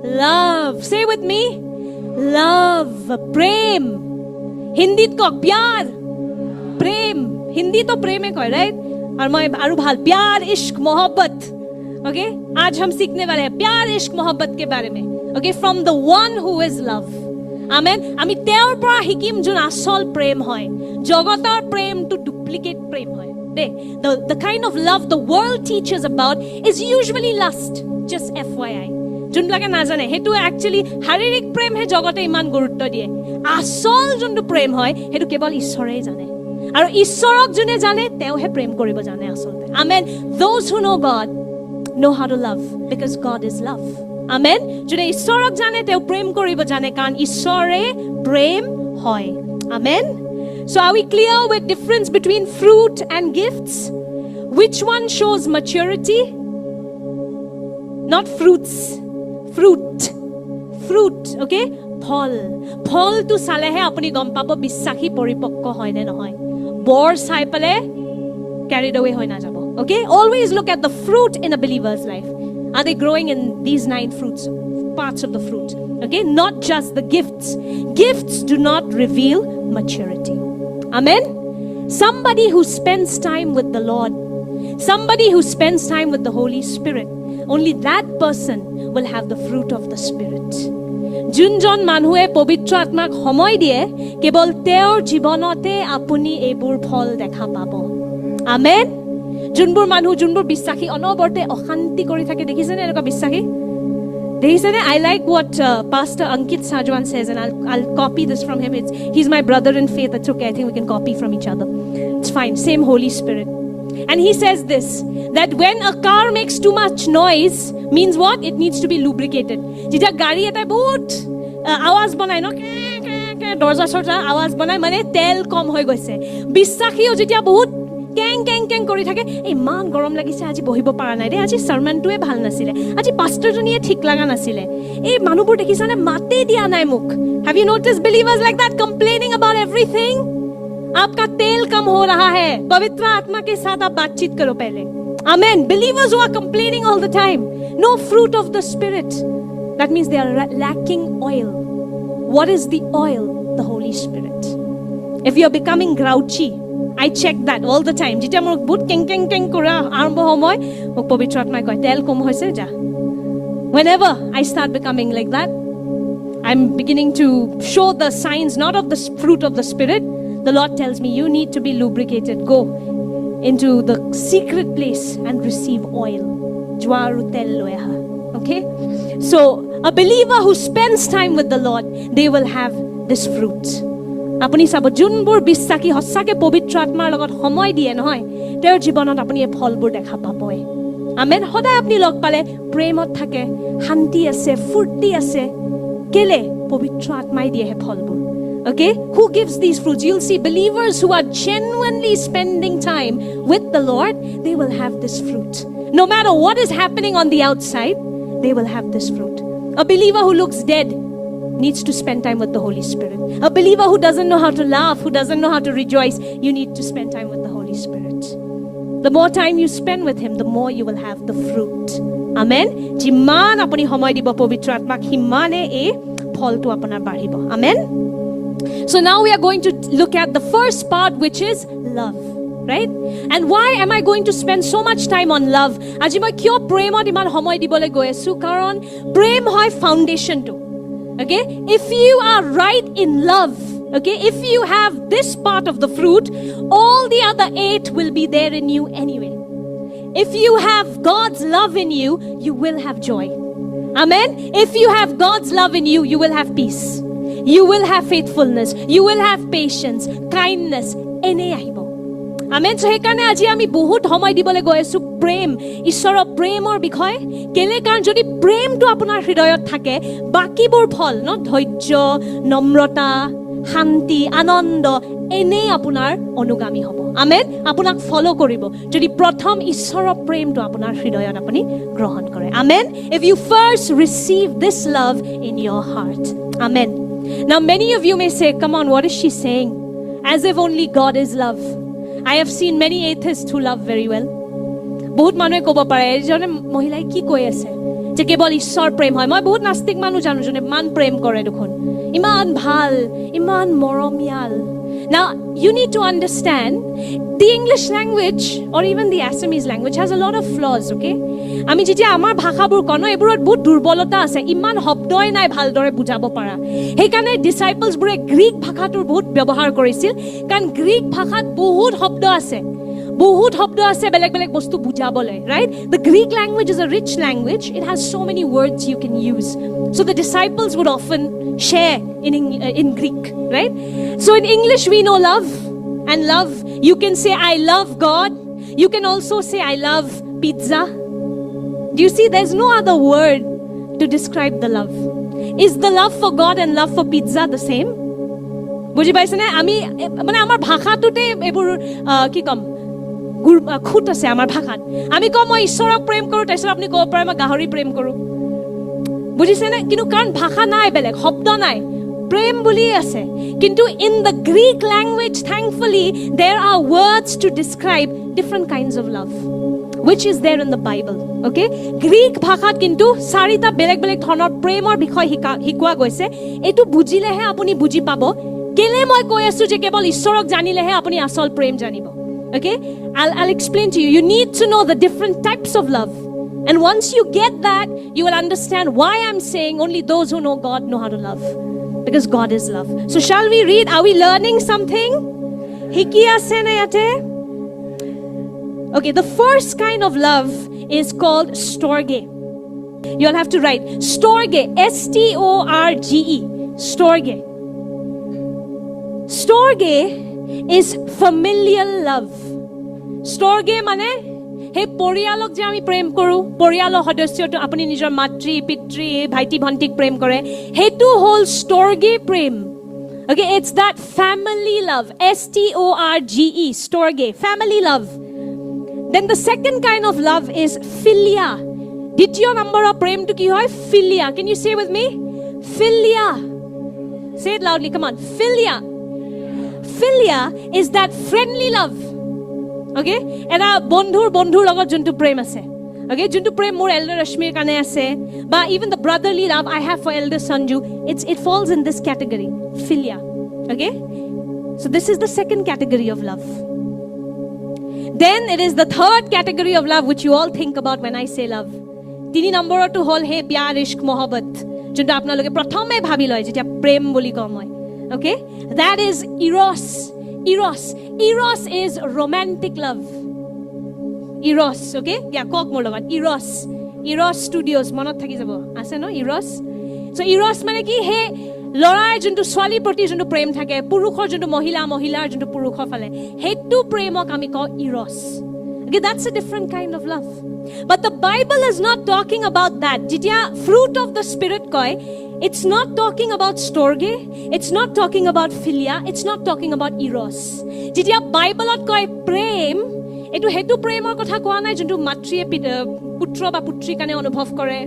love. Say with me. Love. Prem. Hindi ko pyar. Prem. Hindi to prem hai koi, right? और मैं आरु भाल प्यार इश्क मोहब्बत. Okay? आज हम सीखने वाले हैं प्यार इश्क मोहब्बत के बारे में. Okay? From the one who is love. Amen. আমি তেওঁৰ পৰা শিকিম যোন আসল প্ৰেম হয়. জগতৰ প্ৰেমটো ডুপ্লিকেট প্ৰেম হয়. The kind of love the world teaches about is usually lust. Just FYI. যোনবিলাকে নাজানে হেতু actually শাৰীৰিক প্ৰেম হে জগতে ইমান গুৰুত্ব দিয়ে. আসল যোনটো প্ৰেম হয় হেতু কেৱল ঈশ্বৰেই জানে. আৰু ঈশ্বৰক যোনে জানে তেওঁহে প্ৰেম কৰিব জানে আসলতে. Amen. Those who know God know how to love because God is love. Amen. যোনে ঈশ্বৰক জানে তেওঁ প্ৰেম কৰিব জানে কাৰণ ঈশ্বৰে প্ৰেম হয়. Amen. So are we clear with difference between fruit and gifts? Which one shows maturity? Not fruits. Fruit, okay? ফল to salehe apni gom pabo bisakhi poripokko hoy ne nohoy. Bor sai pale carried away hoy na jabo. Okay? Always look at the fruit in a believer's life. Are they growing in these 9 fruits, parts of the fruit? Okay? Not just the gifts. Gifts do not reveal maturity. Amen? Somebody who spends time with the Lord, somebody who spends time with the Holy Spirit, only that person will have the fruit of the Spirit. Johnson মানুহে পবিত্ৰ আত্মাক সময় দিয়ে কেৱল তেওঁৰ জীৱনতে আপুনি এইবোৰ ফল দেখা পাব. আমেন. যোনবোৰ মানুহ যোনবোৰ বিশ্বাসী অনবৰতে অশান্তি কৰি থাকে দেখিছেনে এনেকুৱা বিশ্বাসী দেখিছেনে? I like what Pastor Ankit Sajwan says and I'll copy this from him. He's my brother in faith. It's okay. I think we can copy from each other. It's fine. Same Holy Spirit. And he says this, that when a car makes too much noise, means what? It needs to be lubricated. Jita gari eta bahut awaz banai no dorja sorja awaz banai mane tel kom hoi goise. Bisakhiyo jita bahut keng kori thake ei man gorom lagise aji bohibo para nai re aji sermon tue bhal nasile aji pastor joniye thik laga nasile ei manubur dekhisane mate dia nai muk. Have you noticed believers like that complaining about everything? आपका तेल कम हो रहा है. पवित्र आत्मा के साथ आप बातचीत करो पहले. Amen. Believers who are complaining all the time, no fruit of the Spirit. That means they are lacking oil. What is the oil? The Holy Spirit. If you are becoming grouchy, I check that all the time. Jita mor but keng kora arambho homoy mok pavitra atmai koy tel kom hoise ja. Whenever I start becoming like that, I'm beginning to show the signs not of the fruit of the Spirit. The Lord tells me, you need to be lubricated. Go into the secret place and receive oil. Jwaru tel loeha. Okay? So, a believer who spends time with the Lord, they will have this fruit. Apuni sabo junbur bisaki hossake pavitra atmar logot homoy diye nohoy. Ter jibonot apuni e pholbur dekha paboy. Amen. Hoday apuni log pale premot thake, hanti ase, furti ase. Kele pavitra atmai diye he pholbur. Okay? Who gives these fruits? You'll see believers who are genuinely spending time with the Lord, they will have this fruit. No matter what is happening on the outside, they will have this fruit. A believer who looks dead needs to spend time with the Holy Spirit. A believer who doesn't know how to laugh, who doesn't know how to rejoice, you need to spend time with the Holy Spirit. The more time you spend with Him, the more you will have the fruit. Amen? Jiman apuni homoy dibo pavitra atmak himane e pholtu apunar baribo. Amen? So now we are going to look at the first part, which is love, right? And why am I going to spend so much time on love? Aji moi kyo premot iman homoy dibole goi asu karon prem hoy foundation to. Okay? If you are right in love, okay? If you have this part of the fruit, all the other 8 will be there in you anyway. If you have God's love in you, you will have joy. Amen? If you have God's love in you, you will have peace. You will have faithfulness. You will have patience, kindness. Ene ahibo. Amen. So hekane aji ami bahut homoy dibole goi asu prem, ishoro premor bikhoy. Kele karon jodi prem to apunar hridoyot thake, baki bor phol no dhoijjo, nomrata, shanti, anondo ene apunar onugami hobo. Amen. Apunak follow koribo. Jodi prothom ishoro prem to apunar hridoyot apuni grohon kore. Amen. If you first receive this love in your heart. Amen. Now many of you may say, come on, what is she saying? As if only God is love. I have seen many atheists who love very well. Bahut manue kobo pare ejone mohilai ki koi ase. যে কেৱল ঈশ্বৰ প্ৰেম হয় মই বহুত নাস্তিক মানুহ জানো যোনে ইমান প্ৰেম কৰে দেখোন ইমান ভাল ইমান মৰমীয়াল Now you need to understand the English language or even the Assamese language has a lot of flaws okay আমি যেতিয়া আমাৰ ভাষাবোৰ কনো এবোৰত বহুত দুৰ্বলতা আছে ইমান শব্দই নাই ভালদৰে বুজাব পাৰা সেইকাৰণে ডিসাইপলছ বোৰে গ্ৰীক ভাষাটোৰ বহুত ব্যৱহাৰ কৰিছিল কাৰণ গ্ৰীক ভাষাত বহুত শব্দ আছে বেলেগ বেলেগ বস্তু বুজাবলৈ right the Greek language is a rich language it has so many words you can use so the disciples would often share in Greek right so in English we know love and love you can say I love God you can also say I love pizza do you see there's no other word to describe the love is the love for God and love for pizza the same বুজি পাইছেনে আমি মানে আমাৰ ভাষাটোতে এবোৰ কি কম খুঁত আছে আমাৰ ভাষাত আমি কম মই ঈশ্বৰক প্ৰেম কৰো তাৰপিছত আপুনি ক'ব পাৰে মই গাহৰি প্ৰেম কৰো বুজিছেনে কিন্তু কাৰণ ভাষা নাই বেলেগ শব্দ নাই প্ৰেম বুলি আছে কিন্তু in the Greek language thankfully there are words to describe different kinds of love which is there in the Bible okay Greek ভাষাত কিন্তু চাৰিটা বেলেগ বেলেগ ধৰণৰ প্ৰেমৰ বিষয় শিকোৱা গৈছে এটো বুজিলেহে আপুনি বুজি পাব কেলে মই কৈ আছো যে কেৱল ঈশ্বৰক জানিলেহে আপুনি আসল প্ৰেম জানিব okay I'll explain to you you need to know the different types of love and once you get that you will understand why I'm saying only those who know God know how to love because God is love so shall we read are we learning something hiki ase na yate okay the first kind of love is called storge you'll have to write storge storge storge is familial love storge mane he poriyalok je ami prem koru poriyalo hodosyoto apuni nijor matri pitri bhaiti bhantik prem kore hetu hol storge prem okay it's that family love storge storge family love then the second kind of love is philia দ্বিতীয় number প্ৰেমটো কি হয় philia can you say with me philia say it loudly come on philia is that friendly love okay eta bondhur logot juntu prem ase okay juntu prem mor elder Rashmir kane ase ba even the brotherly love I have for elder Sanju it falls in this category philia okay so this is the second category of love then it is the third category of love which you all think about when I say love tini number to hol he pyar ishq mohabbat juntu apnaloke prothome bhabi loy jetia prem boli kom hoy okay that is eros is romantic love eros okay yeah kok mor logat eros studios monot thaki jabo ase no eros so eros mane ki he lorai juntu swali proti juntu prem thake purukhor juntu mohilar juntu purukhor phale hetu premok ami ko eros okay that's a different kind of love but the Bible is not talking about that jetia fruit of the spirit koi it's not talking about storge it's not talking about philia it's not talking about eros jetia Bible ot koi prem etu hetu premor kotha koa nai juntu matrie putra ba putri kane anubhav kore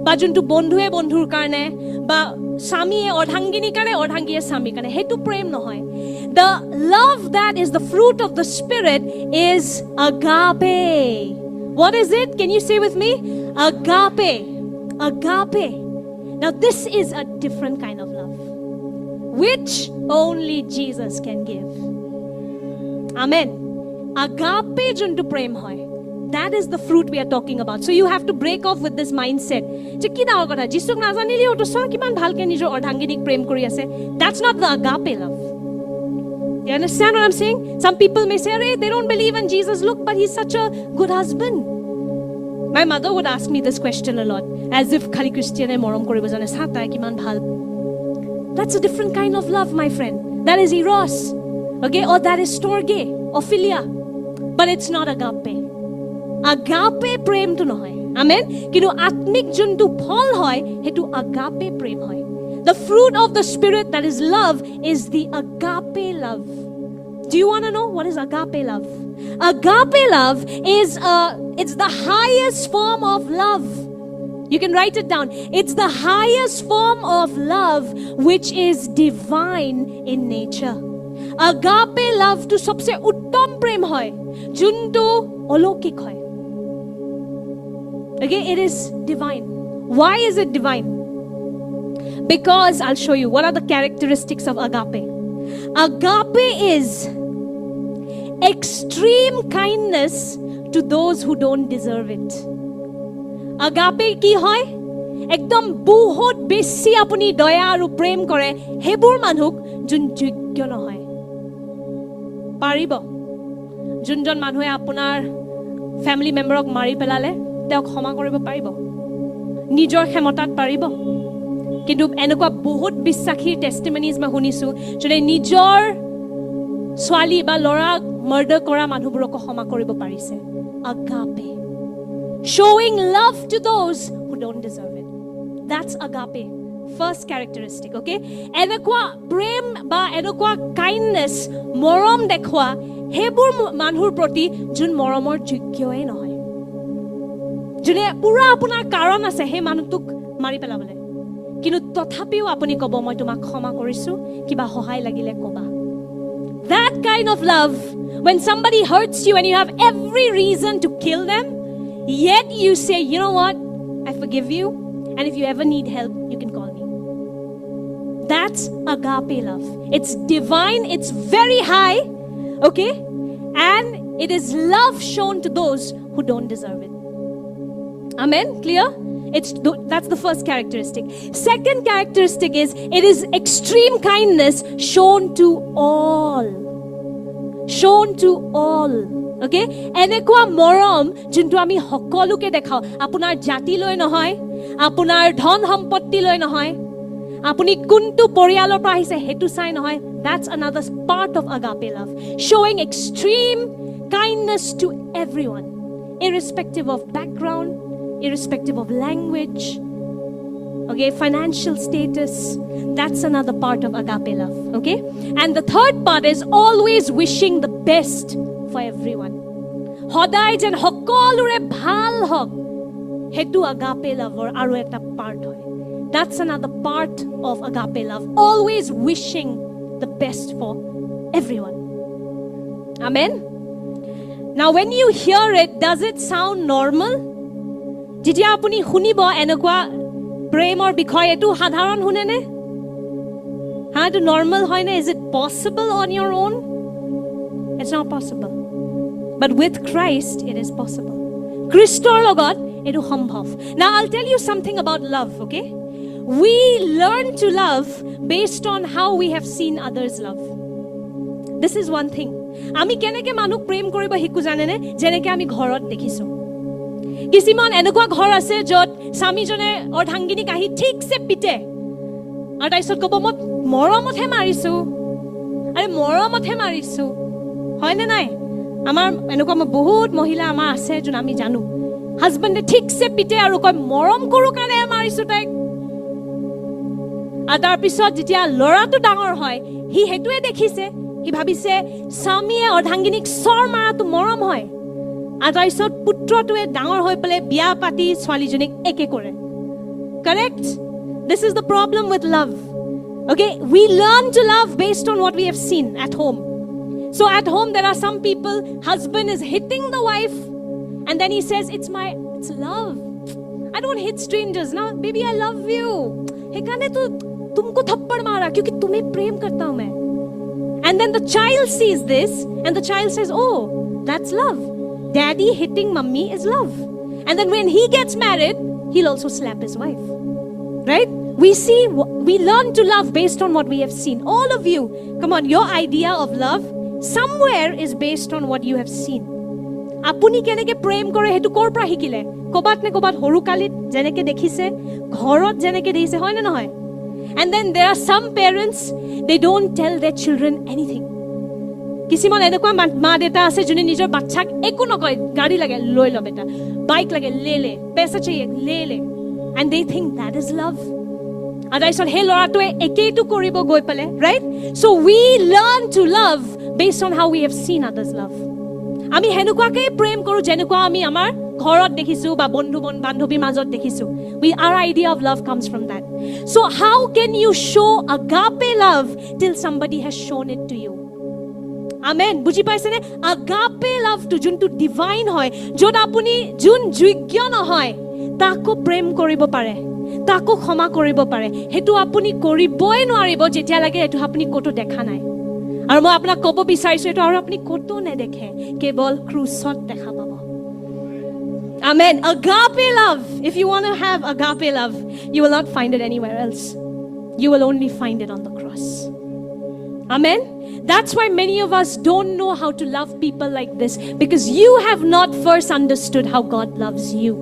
ba juntu bondhue bondhur karne ba samiye ordhangini kane ordhangiye sami kane hetu prem nohoy the love that is the fruit of the spirit is agape what is it can you say with me agape now this is a different kind of love which only Jesus can give amen agape juntu prem hoy that is the fruit we are talking about so you have to break off with this mindset je ki dawar kotha jisuk na janili oto sa kiman bhalke nijor ordhanginik prem kori ase that's not the agape love you understand what I'm saying some people may say hey they don't believe in Jesus look but he's such a good husband my mother would ask me this question a lot as if khali Christian e morom koribo jane sa tai kiman bhal that's a different kind of love my friend that is eros okay or that is storge or philia but it's not agape prem to nohoy amen kintu atmik juntu phol hoy hetu agape prem hoy the fruit of the spirit that is love is the agape love do you want to know what is agape love agape love is it's the highest form of love you can write it down it's the highest form of love which is divine in nature agape love to sabse uttam prem hoy juntu olokik hoy okay it is divine Why is it divine? Because I'll show you what are the characteristics of agape. Agape is extreme kindness to those who don't deserve it. Agape কি হয়? একদম বহুত বেছি আপুনি দয়া আৰু প্ৰেম কৰে হেবোৰ মানুহক যোন যোগ্য নহয়। পাৰিব যোনজন মানুহে আপোনাৰ ফ্যামিলি মেম্বাৰক মাৰি পেলালে তেওঁক ক্ষমা কৰিব পাৰিব নিজৰ ক্ষমতাত পাৰিব কিন্তু এনেকুৱা বহুত বিশ্বাসী টেষ্টিমনিজ মই শুনিছো যে নিজৰ ছোৱালী বা ল'ৰাক মাৰ্ডাৰ কৰা মানুহবোৰক ক্ষমা কৰিব পাৰিছে agape showing love to those who don't deserve it that's agape first characteristic okay এনেকুৱা প্ৰেম বা এনেকুৱা kindness মৰম দেখুৱা হেবোৰ মানুহৰ প্ৰতি যোন মৰমৰ যোগ্যই নহয় যোনে পুৰা আপোনাৰ কাৰণ আছে হে মানুহটোক মাৰি পেলাবলে কিন্তু তথাপিও আপুনি কব মই তোমাক ক্ষমা কৰিছো কিবা সহায় লাগিলে কবা that kind of love when somebody hurts you and you have every reason to kill them yet you say you know what I forgive you and if you ever need help you can call me that's agape love it's divine it's very high okay and it is love shown to those who don't deserve it amen clear that's the first characteristic second characteristic is it is extreme kindness shown to all okay এনেকুৱা মৰম যোনটো আমি সকলোকে দেখাও আপোনাৰ জাতি লৈ নহয় আপোনাৰ ধন সম্পত্তি লৈ নহয় আপুনি কোনটো পৰিয়ালৰ পৰা আহিছে হেতু চাই নহয় that's another part of agape love showing extreme kindness to everyone irrespective of background irrespective of language okay financial status that's another part of agape love okay and the third part is always wishing the best for everyone hodai jen hokolure bhal hok hetu agape love or aru ekta part hoy that's another part of agape love always wishing the best for everyone amen now when you hear it does it sound normal যেতিয়া আপুনি শুনিব এনেকুৱা প্ৰেমৰ বিষয় এটো সাধাৰণ শুনেনে হা এটো normal হয় না is it possible on your own it's not possible but with Christ it is possible Christor লগত এটো সম্ভৱ now I'll tell you something about love okay we learn to love based on how we have seen others love this is one thing আমি কেনেকে মানুহ প্ৰেম কৰিব শিকু জানেনে যেনেকে আমি ঘৰত দেখিছো কিছুমান এনেকুৱা ঘৰ আছে যত স্বামীজনে অৰ্ধাংগিনীক আহি ঠিকছে পিটে আৰু তাৰপিছত ক'ব মই মৰমতহে মাৰিছো হয়নে নাই আমাৰ এনেকুৱা বহুত মহিলা আমাৰ আছে যোন আমি জানো হাজবেণ্ডে ঠিকছে পিটে আৰু কয় মৰম কৰো কাৰণে মাৰিছো তাইক আৰু তাৰপিছত যেতিয়া ল'ৰাটো ডাঙৰ হয় সি হেতুৱে দেখিছে সি ভাবিছে স্বামীয়ে অৰ্ধাংগিনীক চৰ মাৰাটো মৰম হয় আদাইছত পুত্ৰটোৱে ডাঙৰ হৈ পলে বিয়া পাতি ছোৱালীজনীক একে কৰে correct this is the problem with love okay we learn to love based on what we have seen at home so at home there are some people husband is hitting the wife and then he says it's love I don't hit strangers now baby I love you hekane to tumko thappad mara kyunki tumhe prem karta hu main and then the child sees this and the child says oh that's love Daddy hitting mummy is love. And then when he gets married, he'll also slap his wife. Right? We learn to love based on what we have seen. All of you, come on, your idea of love somewhere is based on what you have seen. Apuni keneke prem kore hetu kor pra hikile. Kobat ne kobat horu kalit jeneke dekhise, ghorot jeneke deise hoy na nohoy. And then there are some parents they don't tell their children anything. কিছুমান এনেকুৱা মা দেতা আছে যোনে নিজৰ বাচ্চাক একো নকয় গাড়ী লাগে লৈ ল বেটা বাইক লাগে লে পইচা চাই লে and they think that is love আদাইছত হে লৰাটোৱে একেইটো কৰিব গৈ পালে right so we learn to love based on how we have seen others love আমি হেনুকুৱাকে প্ৰেম কৰো যেনেকুৱা আমি আমাৰ ঘৰত দেখিছো বা বন্ধু বান্ধৱীৰ মাজত দেখিছো our idea of love comes from that so how can you show agape love till somebody has shown it to you amen বুজি পাইছেনে agape love to juntu divine hoy jod apuni jun jogyo nohoy তাকো প্ৰেম কৰিব পাৰে, তাকো ক্ষমা কৰিব পাৰে, সেইটো আপুনি কৰিবই নোৱাৰিব যেতিয়ালৈকে এইটো আপুনি ক'তো দেখা নাই। আৰু মই আপোনাক ক'ব বিচাৰিছোঁ এইটো আৰু আপুনি ক'তো নেদেখে, কেৱল ক্ৰুচত দেখা পাব। Amen. Agape love. If you want to have agape love, you will not find it anywhere else. You will only find it on the cross. Amen. That's why many of us don't know how to love people like this, because you have not first understood how God loves you.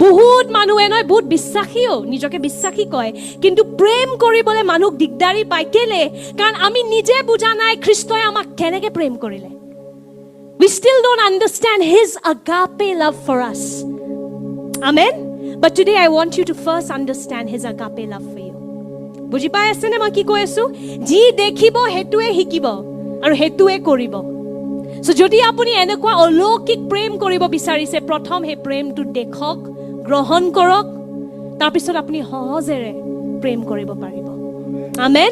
বহুত মানুহে নহয়, বহুত বিশ্বাসীও নিজকে বিশ্বাসী কয়, কিন্তু প্ৰেম কৰিবলৈ মানুহ দিগদাৰি পায়। কেলে? কাৰণ আমি নিজে বুজা নাই খ্ৰীষ্টই আমাক কেনেকৈ প্ৰেম কৰিলে। We still don't understand His agape love for us. Amen. But today I want you to first understand His agape love for you. বুজি পাই আছে নে মই কি কৈ আছো? যি দেখিব হেতুৱে শিকিব আৰু হেতুৱে কৰিব। সো যদি আপুনি এনেকুৱা অলৌকিক প্ৰেম কৰিব বিচাৰিছে, প্ৰথম হে প্ৰেমটো দেখক, গ্ৰহণ কৰক, তাৰ পিছত আপুনি সহজেৰে প্ৰেম কৰিব পাৰিব। আমেন।